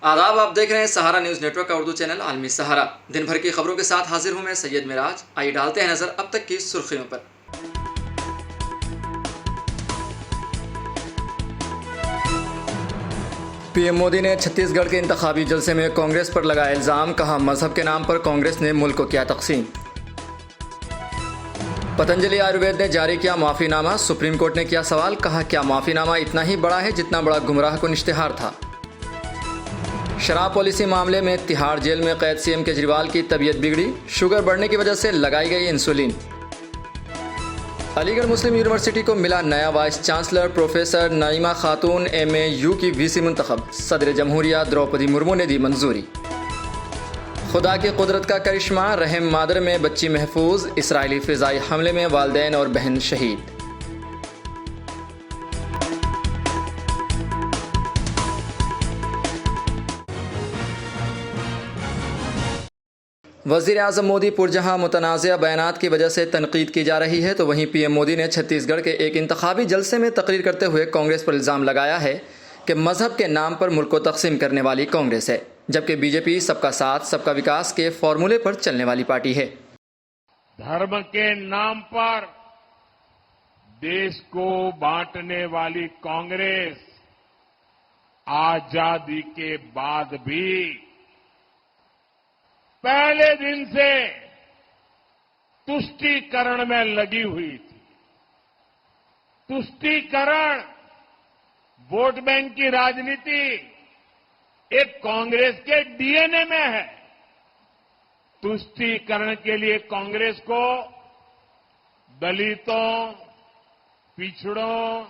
आदाब, आप देख रहे हैं सहारा न्यूज़ नेटवर्क का उर्दू चैनल आलमी सहारा। दिन भर की खबरों के साथ हाजिर हूं मैं सैयद मिराज। आइए डालते हैं नजर अब तक की सुर्खियों पर। पीएम मोदी ने छत्तीसगढ़ के इंतखाबी जलसे में कांग्रेस पर लगाया इल्ज़ाम, कहा मजहब के नाम पर कांग्रेस ने मुल्क को किया तकसीम। पतंजलि आयुर्वेद ने जारी किया माफ़ीनामा, सुप्रीम कोर्ट ने किया सवाल, कहा क्या माफ़ीनामा इतना ही बड़ा है जितना बड़ा गुमराह कुन इश्तिहार था। शराब पॉलिसी मामले में तिहाड़ जेल में कैद सीएम केजरीवाल की तबीयत बिगड़ी, शुगर बढ़ने की वजह से लगाई गई इंसुलिन। अलीगढ़ मुस्लिम यूनिवर्सिटी को मिला नया वाइस चांसलर, प्रोफेसर नईमा खातून MAU की VC मुंतखब, सदर जमहूरिया द्रौपदी मुर्मू ने दी मंजूरी। खुदा की कुदरत का करिश्मा, रहम मादर में बच्ची महफूज, इसराइली फ़िज़ाई हमले में वालिदैन और बहन शहीद। वज़ीर आज़म मोदी पुरजहाँ मुतनाज़िया बयानात की वजह से तनकीद की जा रही है, तो वहीं PM मोदी ने छत्तीसगढ़ के एक इंतखाबी जलसे में तकरीर करते हुए कांग्रेस पर इल्ज़ाम लगाया है कि मजहब के नाम पर मुल्क को तकसीम करने वाली कांग्रेस है, जबकि BJP सबका साथ सबका विकास के फॉर्मूले पर चलने वाली पार्टी है। धर्म के नाम पर देश को बांटने वाली कांग्रेस आजादी के बाद भी पहले दिन से तुष्टीकरण में लगी हुई थी। तुष्टीकरण, वोट बैंक की राजनीति एक कांग्रेस के DNA में है। तुष्टीकरण के लिए कांग्रेस को दलितों, पिछड़ों,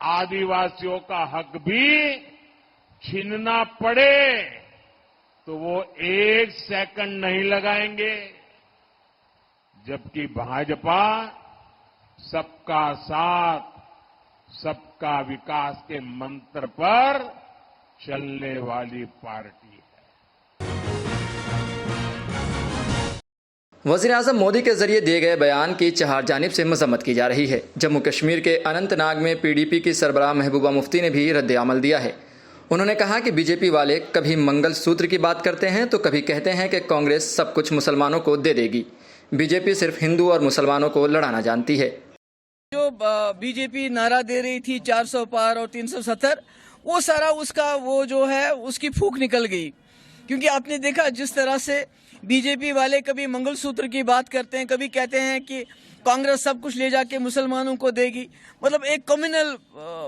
आदिवासियों का हक भी छीनना पड़े तो वो एक सेकंड नहीं लगाएंगे, जबकि भाजपा सबका साथ सबका विकास के मंत्र पर चलने वाली पार्टी है। वज़ीर आज़म मोदी के जरिए दिए गए बयान की चार जानिब से मजम्मत की जा रही है। जम्मू कश्मीर के अनंतनाग में PDP की सरबराह महबूबा मुफ्ती ने भी रद्द अमल दिया है। उन्होंने कहा कि BJP वाले कभी मंगल सूत्र की बात करते हैं तो कभी कहते हैं कि कांग्रेस सब कुछ मुसलमानों को दे देगी। BJP सिर्फ हिंदू और मुसलमानों को लड़ाना जानती है। जो BJP नारा दे रही थी 400 पार और 370, वो सारा उसका वो जो है उसकी फूंक निकल गई, क्योंकि आपने देखा जिस तरह से BJP वाले कभी मंगलसूत्र की बात करते हैं, कभी कहते हैं कि कांग्रेस सब कुछ ले जाके मुसलमानों को देगी, मतलब एक कम्युनल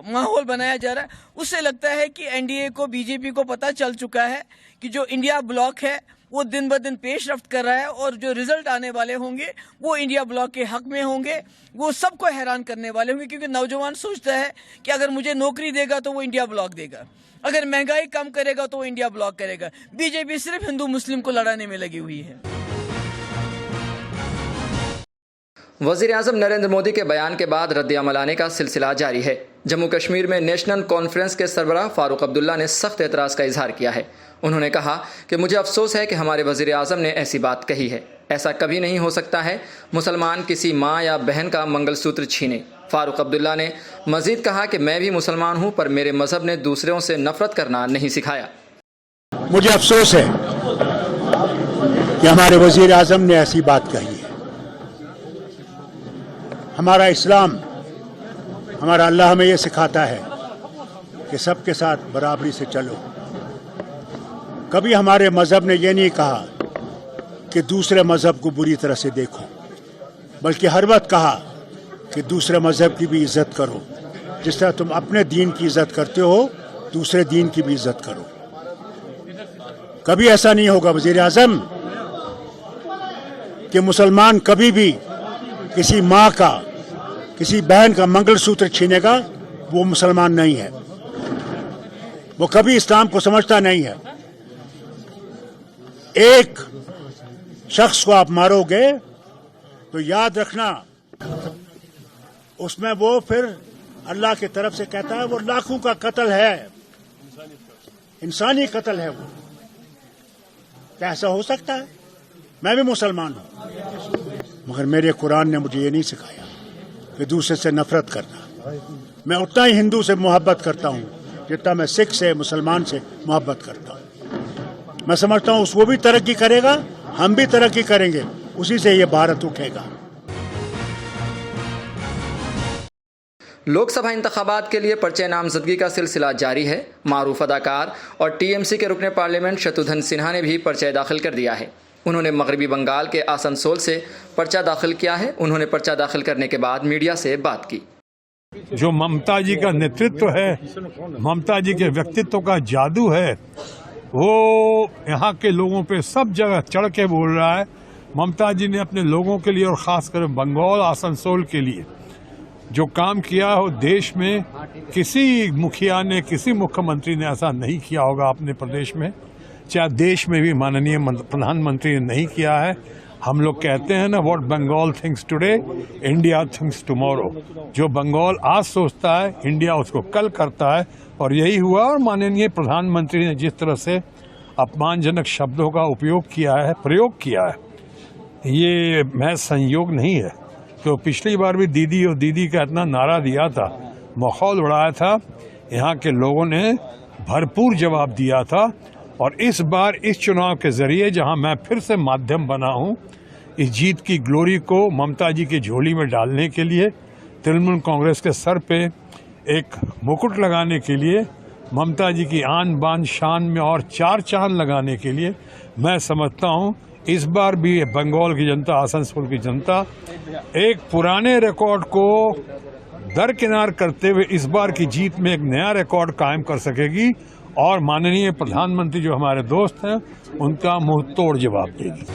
माहौल बनाया जा रहा है। उससे लगता है कि NDA को, BJP को पता चल चुका है कि जो इंडिया ब्लॉक है वो दिन ब दिन पेशरफ्त कर रहा है और जो रिजल्ट आने वाले होंगे वो इंडिया ब्लॉक के हक में होंगे, वो सबको हैरान करने वाले होंगे। क्योंकि नौजवान सोचता है कि अगर मुझे नौकरी देगा तो वो इंडिया ब्लॉक देगा, अगर महंगाई कम करेगा तो वो इंडिया ब्लॉक करेगा। BJP सिर्फ हिंदू मुस्लिम को लड़ाने में लगी हुई है। वज़ीर आज़म नरेंद्र मोदी के बयान के बाद रद्द अमल आने का सिलसिला जारी है। जम्मू कश्मीर में नेशनल कॉन्फ्रेंस के सरबराह फारूक अब्दुल्ला ने सख्त एतराज़ का इजहार किया है। उन्होंने कहा कि मुझे अफसोस है कि हमारे वज़ीर आज़म ने ऐसी बात कही है। ऐसा कभी नहीं हो सकता है मुसलमान किसी माँ या बहन का मंगलसूत्र छीने। फारूक अब्दुल्ला ने मजीद कहा कि मैं भी मुसलमान हूँ, पर मेरे मजहब ने दूसरों से नफरत करना नहीं सिखाया। मुझे अफसोस है कि हमारे वज़ीर आज़म ने ऐसी बात कही है। हमारा इस्लाम, हमारा अल्लाह हमें यह सिखाता है कि सबके साथ बराबरी से चलो। कभी हमारे मजहब ने यह नहीं कहा कि दूसरे मजहब को बुरी तरह से देखो, बल्कि हर वक्त कहा कि दूसरे मजहब की भी इज्जत करो। जिस तरह तुम अपने दीन की इज्जत करते हो, दूसरे दीन की भी इज्जत करो। कभी ऐसा नहीं होगा वज़ीर आज़म कि मुसलमान कभी भी किसी माँ का, किसी बहन का मंगलसूत्र छीनेगा, वो मुसलमान नहीं है, वो कभी इस्लाम को समझता नहीं है। एक शख्स को आप मारोगे तो याद रखना उसमें वो फिर अल्लाह की तरफ से कहता है वो लाखों का कत्ल है, इंसानी कत्ल है। वो क्या ऐसा हो सकता है? मैं भी मुसलमान हूं, मगर मेरे कुरान ने मुझे ये नहीं सिखाया कि दूसरे से नफरत करना। मैं उतना ही हिंदू से मोहब्बत करता हूं जितना मैं सिख से, मुसलमान से मोहब्बत करता हूँ। मैं समझता हूँ वो भी तरक्की करेगा, हम भी तरक्की करेंगे, उसी से ये भारत उठेगा। लोकसभा इंतखाबात के लिए पर्चे नामजदगी का सिलसिला जारी है। मारूफ अदाकार और टीएमसी के रुकने पार्लियामेंट शत्रुघ्न सिन्हा ने भी पर्चा दाखिल कर दिया है। उन्होंने मगरबी बंगाल के आसनसोल से पर्चा दाखिल किया है। उन्होंने पर्चा दाखिल करने के बाद मीडिया से बात की। जो ममता जी का नेतृत्व है, ममता जी के व्यक्तित्व का जादू है, वो यहाँ के लोगों पे सब जगह चढ़ के बोल रहा है। ममता जी ने अपने लोगों के लिए और खासकर बंगाल आसनसोल के लिए जो काम किया हो, देश में किसी मुखिया ने, किसी मुख्यमंत्री ने ऐसा नहीं किया होगा अपने प्रदेश में, चाहे देश में भी माननीय प्रधानमंत्री ने नहीं किया है। हम लोग कहते हैं ना, what Bengal thinks today India thinks tomorrow. जो बंगाल आज सोचता है, इंडिया उसको कल करता है, और यही हुआ। और माननीय प्रधानमंत्री ने जिस तरह से अपमानजनक शब्दों का प्रयोग किया है, ये महज संयोग नहीं है। तो पिछली बार भी दीदी और दीदी का इतना नारा दिया था, माहौल उड़ाया था, यहाँ के लोगों ने भरपूर जवाब दिया था। और इस बार इस चुनाव के जरिए, जहाँ मैं फिर से माध्यम बना हूँ इस जीत की ग्लोरी को ममता जी की झोली में डालने के लिए, तृणमूल कांग्रेस के सर पे एक मुकुट लगाने के लिए, ममता जी की आन बान शान में और चार चांद लगाने के लिए, मैं समझता हूँ इस बार भी बंगाल की जनता, आसनसोल की जनता एक पुराने रिकॉर्ड को दरकिनार करते हुए इस बार की जीत में एक नया रिकॉर्ड कायम कर सकेगी। और माननीय प्रधानमंत्री जो हमारे दोस्त हैं, उनका मुंह तोड़ जवाब देगी।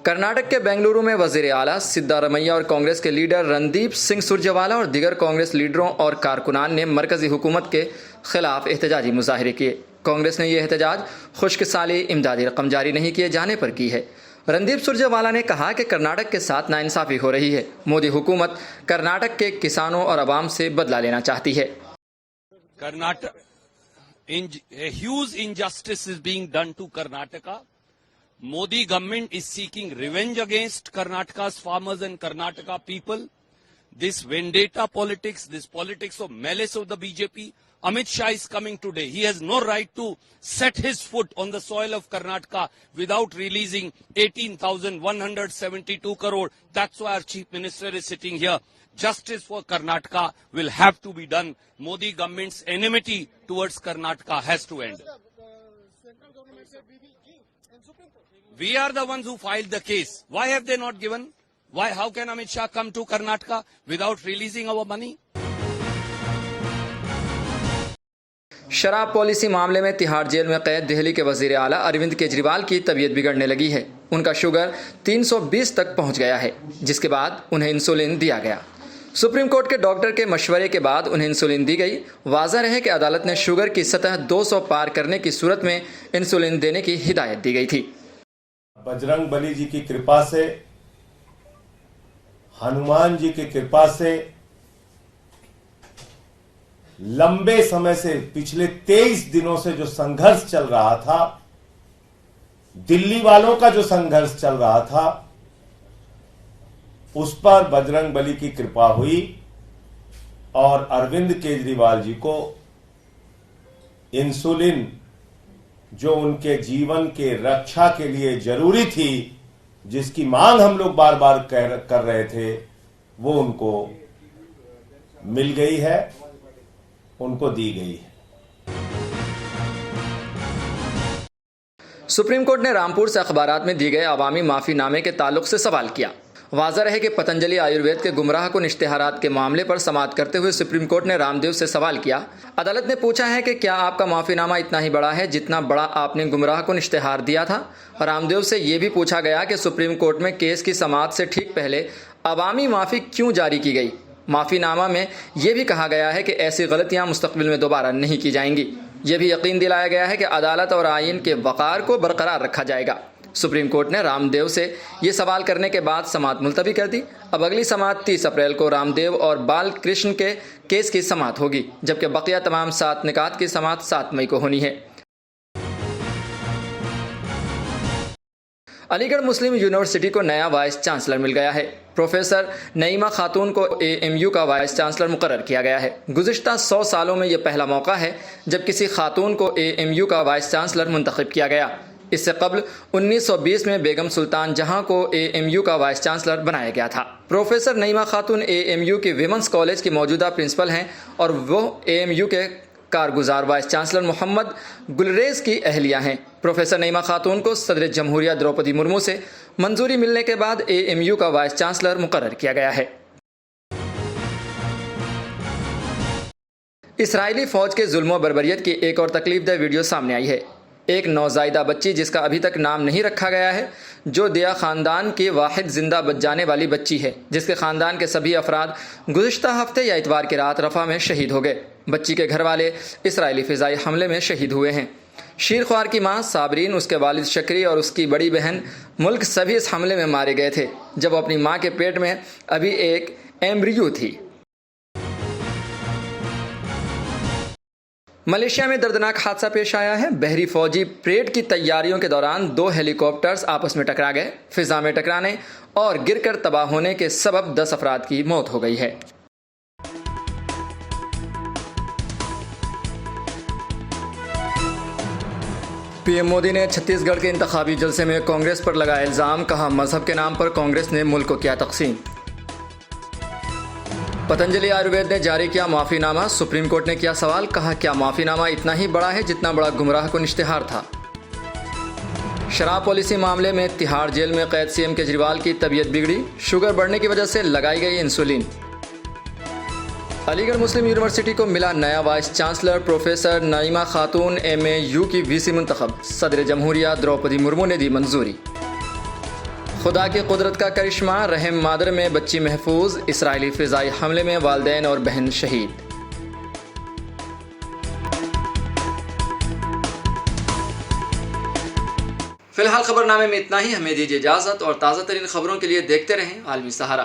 कर्नाटक के बेंगलुरु में वजीर आला सिद्धारमैया और कांग्रेस के लीडर रणदीप सिंह सुरजेवाला और दीगर कांग्रेस लीडरों और कारकुनान ने मरकजी हुकूमत के खिलाफ एहतजाजी मुजाहरे किए। कांग्रेस ने यह एहतजाज खुश्क साली इमदादी रकम जारी नहीं किए जाने पर की है। रणदीप सुरजेवाला ने कहा कि कर्नाटक के साथ नाइंसाफी हो रही है। मोदी हुकूमत कर्नाटक के किसानों और आवाम से बदला लेना चाहती है। Karnataka, a huge injustice is being done to Karnataka. Modi government is seeking revenge against Karnataka's farmers and Karnataka people. This vendetta politics, this politics of malice of the BJP. Amit Shah is coming today. He has no right to set his foot on the soil of Karnataka without releasing 18,172 crore. That's why our chief minister is sitting here. Justice for Karnataka will have to be done. Modi government's enmity towards Karnataka has to end. We are the ones who filed the case. Why have they not given? Why? How can Amit Shah come to Karnataka without releasing our money? शराब policy मामले में Tihar jail में कैद दिल्ली के वजीर आला अरविंद केजरीवाल की तबीयत बिगड़ने लगी है। उनका शुगर 320 तक पहुंच गया है, जिसके बाद उन्हें इंसुलिन दिया गया। सुप्रीम कोर्ट के डॉक्टर के मशवरे के बाद उन्हें इंसुलिन दी गई। वाज़ह रहे कि अदालत ने शुगर की सतह 200 पार करने की सूरत में इंसुलिन देने की हिदायत दी गई थी। बजरंग बली जी की कृपा से, हनुमान जी की कृपा से लंबे समय से, पिछले 23 दिनों से जो संघर्ष चल रहा था, दिल्ली वालों का जो संघर्ष चल रहा था, उस पर बजरंग बली की कृपा हुई और अरविंद केजरीवाल जी को इंसुलिन, जो उनके जीवन के रक्षा के लिए जरूरी थी, जिसकी मांग हम लोग बार बार कर रहे थे, वो उनको मिल गई है, उनको दी गई है। सुप्रीम कोर्ट ने रामपुर से अखबारात में दी गए अवामी माफीनामे के ताल्लुक से सवाल किया। वाज़ह रहे कि पतंजलि आयुर्वेद के गुमराह कुन इश्तिहारात के मामले पर समाअत करते हुए सुप्रीम कोर्ट ने रामदेव से सवाल किया। अदालत ने पूछा है कि क्या आपका माफीनामा इतना ही बड़ा है जितना बड़ा आपने गुमराह कुन इश्तिहार दिया था। रामदेव से ये भी पूछा गया कि सुप्रीम कोर्ट में केस की समाअत से ठीक पहले अवामी माफ़ी क्यों जारी की गई। माफीनामा में यह भी कहा गया है कि ऐसी गलतियां मुस्तकबिल में दोबारा नहीं की जाएंगी। यह भी यकीन दिलाया गया है कि अदालत और आईन के वक़ार को बरकरार रखा जाएगा। सुप्रीम कोर्ट ने रामदेव से ये सवाल करने के बाद समाअत मुलतवी कर दी। अब अगली समाअत 30 अप्रैल को रामदेव और बालकृष्ण के केस की समाअत होगी, जबकि बकिया तमाम 7 निकात की समाअत 7 मई को होनी है। अलीगढ़ मुस्लिम यूनिवर्सिटी को नया वाइस चांसलर मिल गया है। प्रोफेसर नईमा खातून को AMU का वाइस चांसलर मुकर्रर किया गया है। गुज़िश्ता 100 सालों में यह पहला मौका है जब किसी खातून को AMU का वाइस चांसलर मुंतखब किया गया। इससे कबल 1920 में बेगम सुल्तान जहां को AMU का वाइस चांसलर बनाया गया था। प्रोफेसर नईमा खातून AMU के विमेंस कॉलेज की मौजूदा प्रिंसिपल हैं और वो AMU के कारगुजार वाइस चांसलर मोहम्मद गुलरेज की अहलिया हैं। प्रोफेसर नईमा खातून को सदर जमहूरिया द्रौपदी मुर्मू से मंजूरी मिलने के बाद AMU का वाइस चांसलर मुकर्रर किया गया है। इसराइली फौज के जुल्म बर्बरियत की एक और तकलीफदेह वीडियो सामने आई है। एक नौज़ायदा बच्ची जिसका अभी तक नाम नहीं रखा गया है, जो दिया ख़ानदान की वाहिद जिंदा बच जाने वाली बच्ची है, जिसके ख़ानदान के सभी अफराद गुज़िश्ता हफ्ते या इतवार की रात रफ़ा में शहीद हो गए। बच्ची के घर वाले इसराइली फ़िज़ाई हमले में शहीद हुए हैं। शीर ख्वार की माँ साबरीन, उसके वालिद शकरी और उसकी बड़ी बहन मुल्क सभी इस हमले में मारे गए थे जब वो अपनी माँ के पेट में अभी एक एम्ब्रियो थी। मलेशिया में दर्दनाक हादसा पेश आया है। बहरी फौजी परेड की तैयारियों के दौरान 2 हेलीकॉप्टर्स आपस में टकरा गए। फिजा में टकराने और गिरकर तबाह होने के सबब 10 अफराद की मौत हो गई है। PM मोदी ने छत्तीसगढ़ के इंतखाबी जलसे में कांग्रेस पर लगाया इल्ज़ाम, कहा मजहब के नाम पर कांग्रेस ने मुल्क को किया तकसीम। पतंजलि आयुर्वेद ने जारी किया माफ़ीनामा, सुप्रीम कोर्ट ने किया सवाल, कहा क्या माफ़ीनामा इतना ही बड़ा है जितना बड़ा गुमराह कुन इश्तिहार था। शराब पॉलिसी मामले में तिहाड़ जेल में कैद CM केजरीवाल की तबीयत बिगड़ी, शुगर बढ़ने की वजह से लगाई गई इंसुलिन। अलीगढ़ मुस्लिम यूनिवर्सिटी को मिला नया वाइस चांसलर, प्रोफेसर नईमा खातून MAU की VC मुंतखब, सदर जमहूरिया द्रौपदी मुर्मू ने दी मंजूरी। खुदा की कुदरत का करिश्मा, रहम मादर में बच्ची महफूज, इसराइली फ़िज़ाई हमले में वालिदैन और बहन शहीद। फिलहाल खबरनामे में इतना ही। हमें दीजिए इजाज़त और ताज़ा तरीन खबरों के लिए देखते रहें आलमी सहारा।